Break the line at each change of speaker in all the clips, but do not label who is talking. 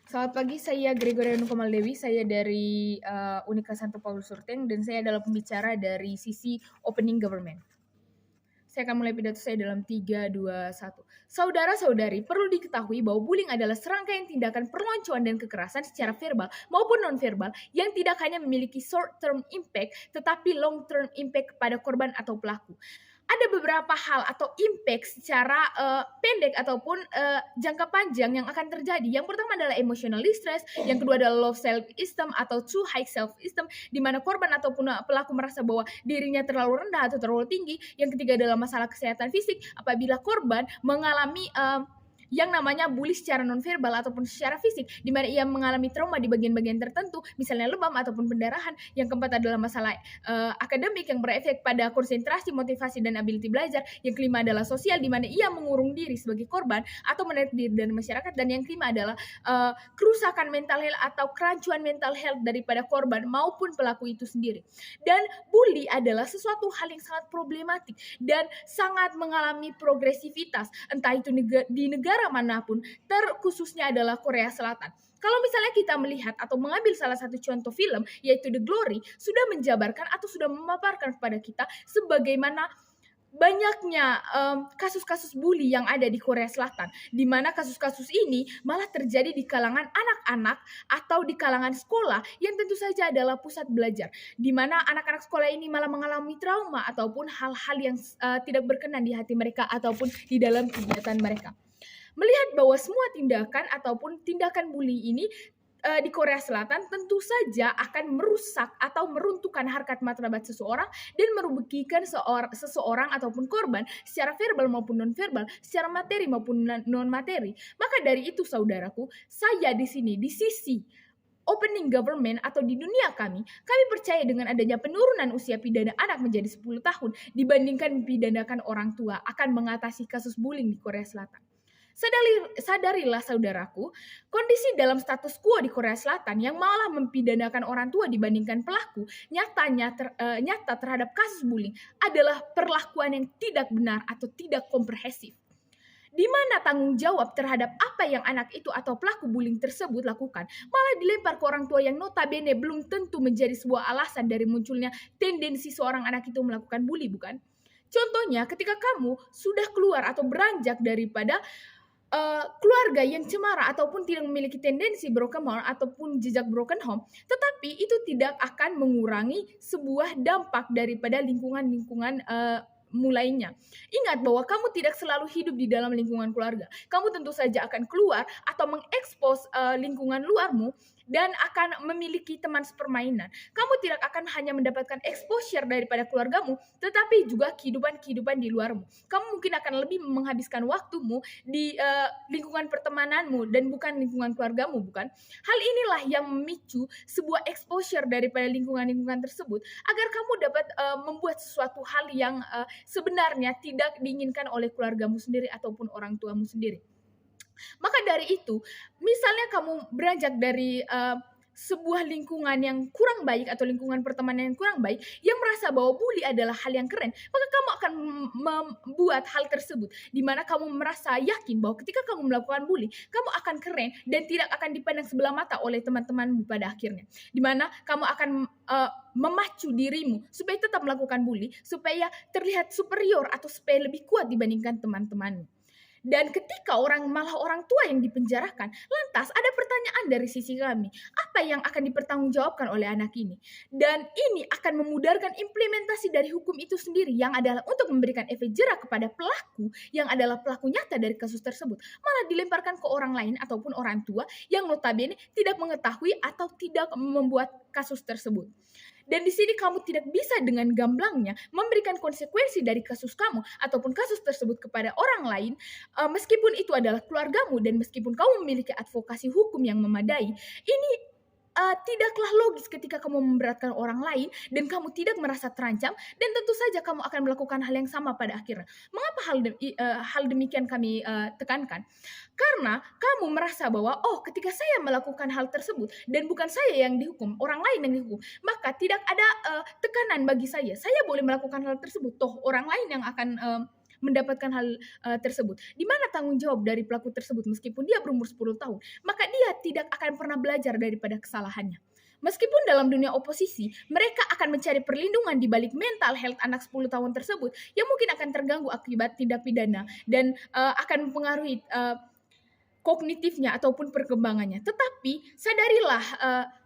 Selamat pagi, saya Gregoriana Komaldewi, saya dari Unika Santo Paulus Surteng, dan saya adalah pembicara dari sisi Opening Government. Saya akan mulai pidato saya dalam 3, 2, 1. Saudara-saudari, perlu diketahui bahwa bullying adalah serangkaian tindakan perloncoan dan kekerasan secara verbal maupun non-verbal yang tidak hanya memiliki short-term impact, tetapi long-term impact kepada korban atau pelaku. Ada beberapa hal atau impact secara pendek ataupun jangka panjang yang akan terjadi. Yang pertama adalah emotional distress, yang kedua adalah low self-esteem atau too high self-esteem, di mana korban ataupun pelaku merasa bahwa dirinya terlalu rendah atau terlalu tinggi. Yang ketiga adalah masalah kesehatan fisik, apabila korban mengalami yang namanya bully secara nonverbal ataupun secara fisik, di mana ia mengalami trauma di bagian-bagian tertentu, misalnya lebam ataupun pendarahan. Yang keempat adalah masalah akademik yang berefek pada konsentrasi, motivasi, dan ability belajar. Yang kelima adalah sosial, di mana ia mengurung diri sebagai korban atau menarik diri dari masyarakat. Dan yang kelima adalah kerusakan mental health atau kerancuan mental health daripada korban maupun pelaku itu sendiri. Dan bully adalah sesuatu hal yang sangat problematik dan sangat mengalami progresivitas, entah itu di negara manapun, terkhususnya adalah Korea Selatan. Kalau misalnya kita melihat atau mengambil salah satu contoh film, yaitu The Glory, sudah menjabarkan atau sudah memaparkan kepada kita sebagaimana banyaknya kasus-kasus bully yang ada di Korea Selatan, di mana kasus-kasus ini malah terjadi di kalangan anak-anak atau di kalangan sekolah yang tentu saja adalah pusat belajar, di mana anak-anak sekolah ini malah mengalami trauma ataupun hal-hal yang tidak berkenan di hati mereka ataupun di dalam kegiatan mereka. Melihat bahwa semua tindakan ataupun tindakan bully ini di Korea Selatan tentu saja akan merusak atau meruntuhkan harkat martabat seseorang dan merugikan seseorang ataupun korban secara verbal maupun non-verbal, secara materi maupun non-materi. Maka dari itu saudaraku, saya di sini di sisi Opening Government atau di dunia kami percaya dengan adanya penurunan usia pidana anak menjadi 10 tahun dibandingkan pidanakan orang tua akan mengatasi kasus bullying di Korea Selatan. Sadarilah saudaraku, kondisi dalam status quo di Korea Selatan yang malah mempidanakan orang tua dibandingkan pelaku nyata terhadap kasus bullying adalah perlakuan yang tidak benar atau tidak komprehensif. Di mana tanggung jawab terhadap apa yang anak itu atau pelaku bullying tersebut lakukan malah dilempar ke orang tua yang notabene belum tentu menjadi sebuah alasan dari munculnya tendensi seorang anak itu melakukan bully, bukan? Contohnya ketika kamu sudah keluar atau beranjak daripada keluarga yang cemara ataupun tidak memiliki tendensi broken home ataupun jejak broken home, tetapi itu tidak akan mengurangi sebuah dampak daripada lingkungan-lingkungan mulainya. Ingat bahwa kamu tidak selalu hidup di dalam lingkungan keluarga. Kamu tentu saja akan keluar atau mengekspos lingkungan luarmu dan akan memiliki teman sepermainan. Kamu tidak akan hanya mendapatkan exposure daripada keluargamu, tetapi juga kehidupan-kehidupan di luarmu. Kamu mungkin akan lebih menghabiskan waktumu di lingkungan pertemananmu dan bukan lingkungan keluargamu, bukan? Hal inilah yang memicu sebuah exposure daripada lingkungan-lingkungan tersebut agar kamu dapat membuat sesuatu hal yang sebenarnya tidak diinginkan oleh keluargamu sendiri ataupun orang tuamu sendiri. Maka dari itu, misalnya kamu beranjak dari sebuah lingkungan yang kurang baik atau lingkungan pertemanan yang kurang baik, yang merasa bahwa bully adalah hal yang keren, maka kamu akan membuat hal tersebut, di mana kamu merasa yakin bahwa ketika kamu melakukan bully, kamu akan keren dan tidak akan dipandang sebelah mata oleh teman-temanmu pada akhirnya, di mana kamu akan memacu dirimu supaya tetap melakukan bully, supaya terlihat superior atau supaya lebih kuat dibandingkan teman-temanmu. Dan ketika malah orang tua yang dipenjarakan, lantas ada pertanyaan dari sisi kami, apa yang akan dipertanggungjawabkan oleh anak ini? Dan ini akan memudarkan implementasi dari hukum itu sendiri yang adalah untuk memberikan efek jerak kepada pelaku yang adalah pelaku nyata dari kasus tersebut, malah dilemparkan ke orang lain ataupun orang tua yang notabene tidak mengetahui atau tidak membuat kasus tersebut. Dan di sini kamu tidak bisa dengan gamblangnya memberikan konsekuensi dari kasus kamu ataupun kasus tersebut kepada orang lain, meskipun itu adalah keluargamu dan meskipun kamu memiliki advokasi hukum yang memadai. Ini tidaklah logis ketika kamu memberatkan orang lain dan kamu tidak merasa terancam, dan tentu saja kamu akan melakukan hal yang sama pada akhirnya. Mengapa hal demikian kami tekankan? Karena kamu merasa bahwa ketika saya melakukan hal tersebut dan bukan saya yang dihukum, orang lain yang dihukum, maka tidak ada tekanan bagi saya. Saya boleh melakukan hal tersebut, toh orang lain yang akan mendapatkan hal tersebut. Di mana tanggung jawab dari pelaku tersebut meskipun dia berumur 10 tahun, maka dia tidak akan pernah belajar daripada kesalahannya. Meskipun dalam dunia oposisi, mereka akan mencari perlindungan di balik mental health anak 10 tahun tersebut yang mungkin akan terganggu akibat tindak pidana dan akan mempengaruhi kognitifnya ataupun perkembangannya. Tetapi sadarilah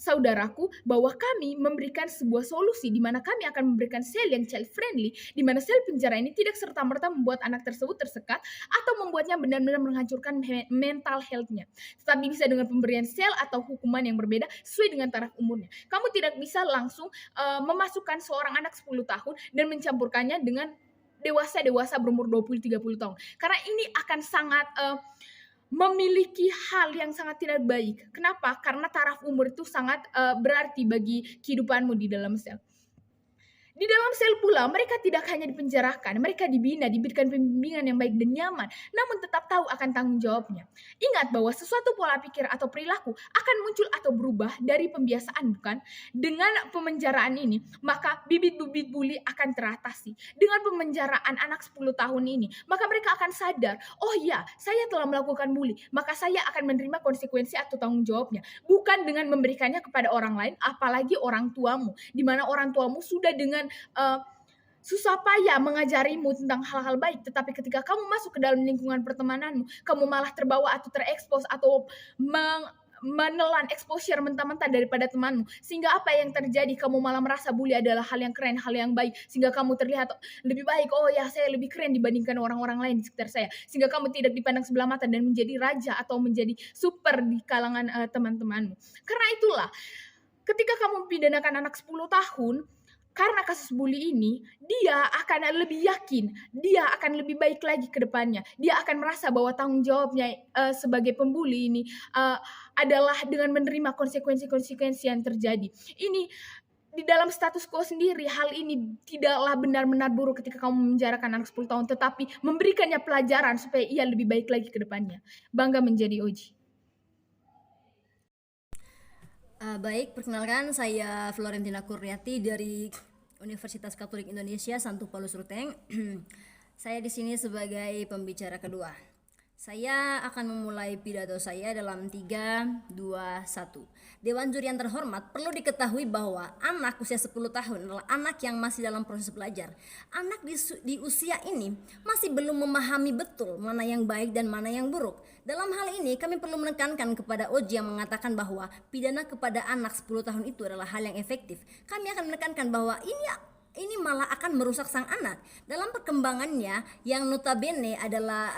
saudaraku bahwa kami memberikan sebuah solusi di mana kami akan memberikan sel yang child friendly, di mana sel penjara ini tidak serta-merta membuat anak tersebut tersekat atau membuatnya benar-benar menghancurkan mental health-nya. Tetapi bisa dengan pemberian sel atau hukuman yang berbeda sesuai dengan taraf umurnya. Kamu tidak bisa langsung memasukkan seorang anak 10 tahun dan mencampurkannya dengan dewasa berumur 20-30 tahun. Karena ini akan sangat memiliki hal yang sangat tidak baik. Kenapa? Karena taraf umur itu sangat berarti bagi kehidupanmu di dalam sel. Di dalam sel pula, mereka tidak hanya dipenjarakan, mereka dibina, diberikan pembimbingan yang baik dan nyaman, namun tetap tahu akan tanggung jawabnya. Ingat bahwa sesuatu pola pikir atau perilaku akan muncul atau berubah dari pembiasaan, bukan? Dengan pemenjaraan ini, maka bibit-bibit bully akan teratasi. Dengan pemenjaraan anak 10 tahun ini, maka mereka akan sadar, oh ya, saya telah melakukan bully, maka saya akan menerima konsekuensi atau tanggung jawabnya. Bukan dengan memberikannya kepada orang lain, apalagi orang tuamu, di mana orang tuamu sudah dengan susah payah mengajarimu tentang hal-hal baik, tetapi ketika kamu masuk ke dalam lingkungan pertemananmu, kamu malah terbawa atau terekspos atau menelan exposure mentah-mentah daripada temanmu, sehingga apa yang terjadi, kamu malah merasa bully adalah hal yang keren, hal yang baik, sehingga kamu terlihat lebih baik, oh ya saya lebih keren dibandingkan orang-orang lain di sekitar saya, sehingga kamu tidak dipandang sebelah mata dan menjadi raja atau menjadi super di kalangan teman-temanmu. Karena itulah ketika kamu pidanakan anak 10 tahun karena kasus bully ini, dia akan lebih yakin, dia akan lebih baik lagi ke depannya. Dia akan merasa bahwa tanggung jawabnya sebagai pembuli ini adalah dengan menerima konsekuensi-konsekuensi yang terjadi. Ini di dalam status quo sendiri, hal ini tidaklah benar-benar buruk ketika kamu memenjarakan anak 10 tahun, tetapi memberikannya pelajaran supaya ia lebih baik lagi ke depannya. Bangga menjadi Oji.
Baik, perkenalkan saya Florentina Kurniati dari Universitas Katolik Indonesia Santo Paulus Ruteng. Saya di sini sebagai pembicara kedua. Saya akan memulai pidato saya dalam 3, 2, 1. Dewan juri yang terhormat, perlu diketahui bahwa anak usia 10 tahun adalah anak yang masih dalam proses belajar. Anak di usia ini masih belum memahami betul mana yang baik dan mana yang buruk. Dalam hal ini kami perlu menekankan kepada Oji yang mengatakan bahwa pidana kepada anak 10 tahun itu adalah hal yang efektif. Kami akan menekankan bahwa ini malah akan merusak sang anak dalam perkembangannya yang notabene adalah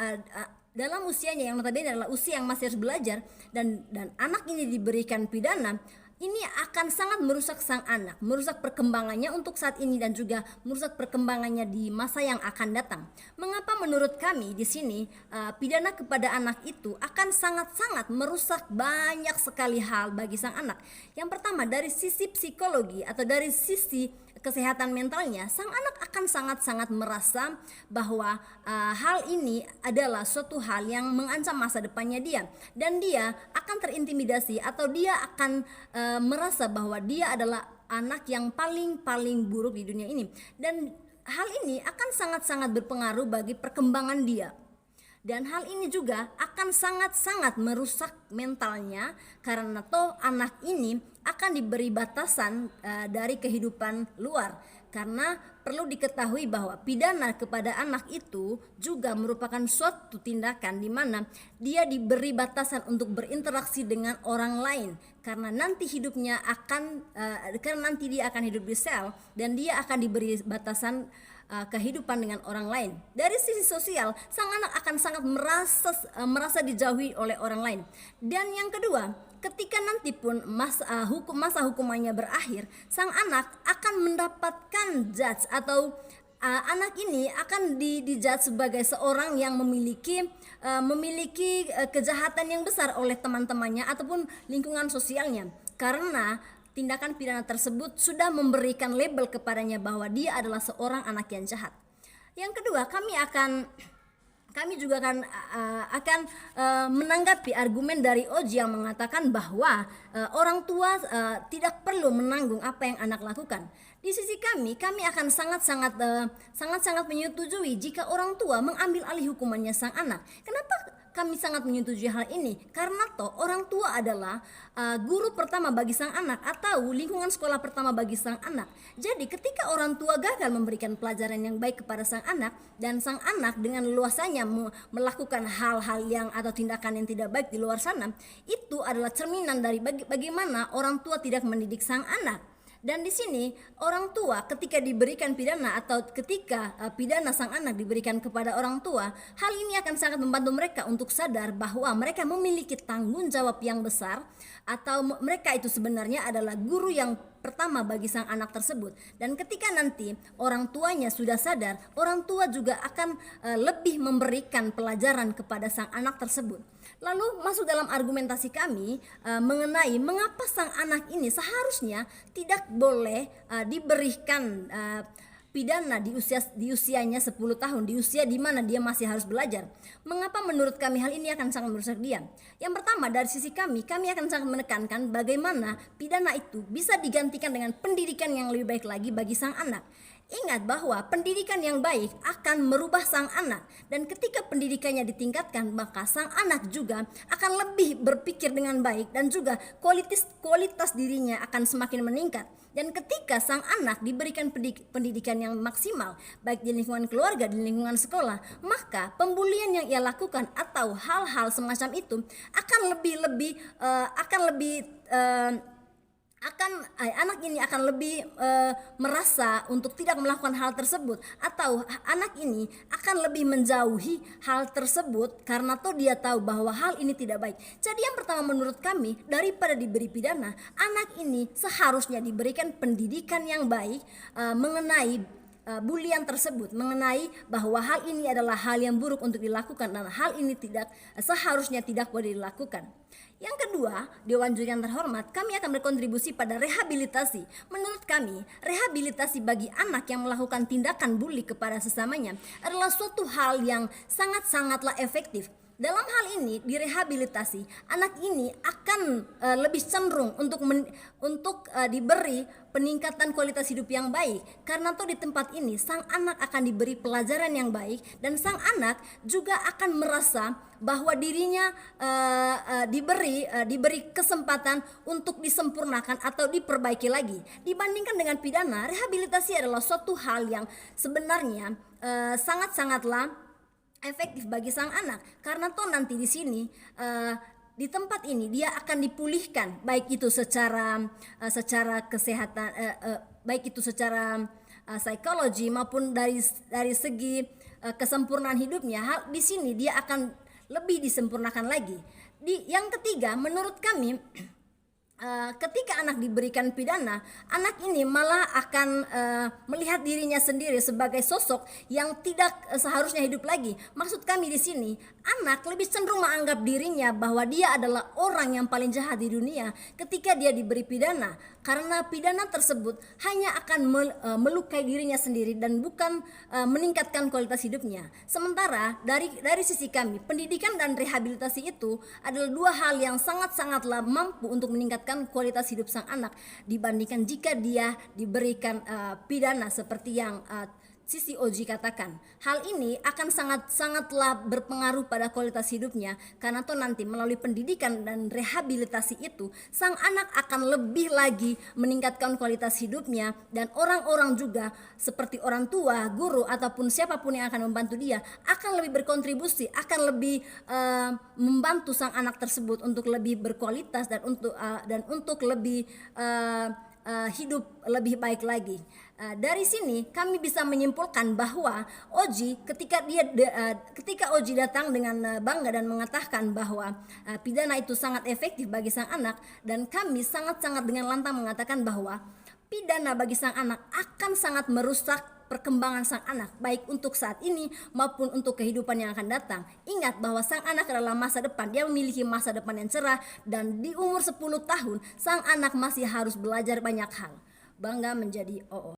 dalam usianya yang notabene adalah usia yang masih harus belajar, dan anak ini diberikan pidana, ini akan sangat merusak sang anak, merusak perkembangannya untuk saat ini dan juga merusak perkembangannya di masa yang akan datang. Mengapa menurut kami di sini pidana kepada anak itu akan sangat-sangat merusak banyak sekali hal bagi sang anak. Yang pertama, dari sisi psikologi atau dari sisi kesehatan mentalnya, sang anak akan sangat-sangat merasa bahwa hal ini adalah suatu hal yang mengancam masa depannya dia, dan dia akan terintimidasi atau dia akan merasa bahwa dia adalah anak yang paling buruk di dunia ini, dan hal ini akan sangat-sangat berpengaruh bagi perkembangan dia. Dan hal ini juga akan sangat-sangat merusak mentalnya, karena toh anak ini akan diberi batasan dari kehidupan luar. Karena perlu diketahui bahwa pidana kepada anak itu juga merupakan suatu tindakan di mana dia diberi batasan untuk berinteraksi dengan orang lain, karena nanti hidupnya akan karena nanti dia akan hidup di sel dan dia akan diberi batasan kehidupan dengan orang lain. Dari sisi sosial, sang anak akan sangat merasa dijauhi oleh orang lain. Dan yang kedua, ketika nanti pun masa hukumannya berakhir, sang anak akan mendapatkan judge atau anak ini akan dijudge sebagai seorang yang memiliki kejahatan yang besar oleh teman-temannya ataupun lingkungan sosialnya, karena tindakan pidana tersebut sudah memberikan label kepadanya bahwa dia adalah seorang anak yang jahat. Yang kedua, kami kami juga akan menanggapi argumen dari Oji yang mengatakan bahwa orang tua tidak perlu menanggung apa yang anak lakukan. Di sisi kami akan sangat-sangat menyetujui jika orang tua mengambil alih hukumannya sang anak. Kenapa kami sangat menyetujui hal ini? Karena toh orang tua adalah guru pertama bagi sang anak atau lingkungan sekolah pertama bagi sang anak. Jadi ketika orang tua gagal memberikan pelajaran yang baik kepada sang anak dan sang anak dengan leluasanya melakukan hal-hal yang atau tindakan yang tidak baik di luar sana, itu adalah cerminan dari bagaimana orang tua tidak mendidik sang anak. Dan di sini orang tua ketika diberikan pidana atau ketika pidana sang anak diberikan kepada orang tua, hal ini akan sangat membantu mereka untuk sadar bahwa mereka memiliki tanggung jawab yang besar atau mereka itu sebenarnya adalah guru yang pertama bagi sang anak tersebut. Dan ketika nanti orang tuanya sudah sadar, orang tua juga akan lebih memberikan pelajaran kepada sang anak tersebut. Lalu masuk dalam argumentasi kami mengenai mengapa sang anak ini seharusnya tidak boleh diberikan pidana di usianya 10 tahun, di usia di mana dia masih harus belajar. Mengapa menurut kami hal ini akan sangat merusak dia? Yang pertama, dari sisi kami akan sangat menekankan bagaimana pidana itu bisa digantikan dengan pendidikan yang lebih baik lagi bagi sang anak. Ingat bahwa pendidikan yang baik akan merubah sang anak, dan ketika pendidikannya ditingkatkan maka sang anak juga akan lebih berpikir dengan baik dan juga kualitas dirinya akan semakin meningkat. Dan ketika sang anak diberikan pendidikan yang maksimal baik di lingkungan keluarga, di lingkungan sekolah, maka pembulian yang ia lakukan atau hal-hal semacam itu akan anak ini akan lebih merasa untuk tidak melakukan hal tersebut, atau anak ini akan lebih menjauhi hal tersebut karena toh dia tahu bahwa hal ini tidak baik. Jadi yang pertama menurut kami, daripada diberi pidana, anak ini seharusnya diberikan pendidikan yang baik mengenai bulian tersebut, mengenai bahwa hal ini adalah hal yang buruk untuk dilakukan dan hal ini seharusnya tidak boleh dilakukan. Yang kedua, Dewan Juri yang terhormat, kami akan berkontribusi pada rehabilitasi. Menurut kami, rehabilitasi bagi anak yang melakukan tindakan bully kepada sesamanya adalah suatu hal yang sangat-sangatlah efektif. Dalam hal ini, direhabilitasi, anak ini akan lebih cenderung untuk diberi peningkatan kualitas hidup yang baik. Karena toh di tempat ini sang anak akan diberi pelajaran yang baik, dan sang anak juga akan merasa bahwa dirinya diberi kesempatan untuk disempurnakan atau diperbaiki lagi. Dibandingkan dengan pidana, rehabilitasi adalah suatu hal yang sebenarnya sangat-sangatlah efektif bagi sang anak, karena toh nanti di sini di tempat ini dia akan dipulihkan, baik itu secara kesehatan, baik itu secara psikologi maupun dari segi kesempurnaan hidupnya. Di sini dia akan lebih disempurnakan lagi. Yang ketiga, menurut kami ketika anak diberikan pidana, anak ini malah akan melihat dirinya sendiri sebagai sosok yang tidak seharusnya hidup lagi. Maksud kami di sini, anak lebih cenderung menganggap dirinya bahwa dia adalah orang yang paling jahat di dunia ketika dia diberi pidana, karena pidana tersebut hanya akan melukai dirinya sendiri dan bukan meningkatkan kualitas hidupnya. Sementara dari sisi kami, pendidikan dan rehabilitasi itu adalah dua hal yang sangat-sangatlah mampu untuk meningkatkan kualitas hidup sang anak dibandingkan jika dia diberikan pidana seperti yang Sisi Oji katakan. Hal ini akan sangatlah berpengaruh pada kualitas hidupnya, karena toh nanti melalui pendidikan dan rehabilitasi itu sang anak akan lebih lagi meningkatkan kualitas hidupnya, dan orang-orang juga seperti orang tua, guru ataupun siapapun yang akan membantu dia akan lebih berkontribusi, akan lebih membantu sang anak tersebut untuk lebih berkualitas dan untuk lebih hidup lebih baik lagi. Dari sini kami bisa menyimpulkan bahwa Oji ketika Oji datang dengan bangga dan mengatakan bahwa pidana itu sangat efektif bagi sang anak, dan kami sangat-sangat dengan lantang mengatakan bahwa pidana bagi sang anak akan sangat merusak perkembangan sang anak, baik untuk saat ini maupun untuk kehidupan yang akan datang. Ingat bahwa sang anak adalah masa depan, dia memiliki masa depan yang cerah, dan di umur 10 tahun sang anak masih harus belajar banyak hal. Bangga menjadi OO.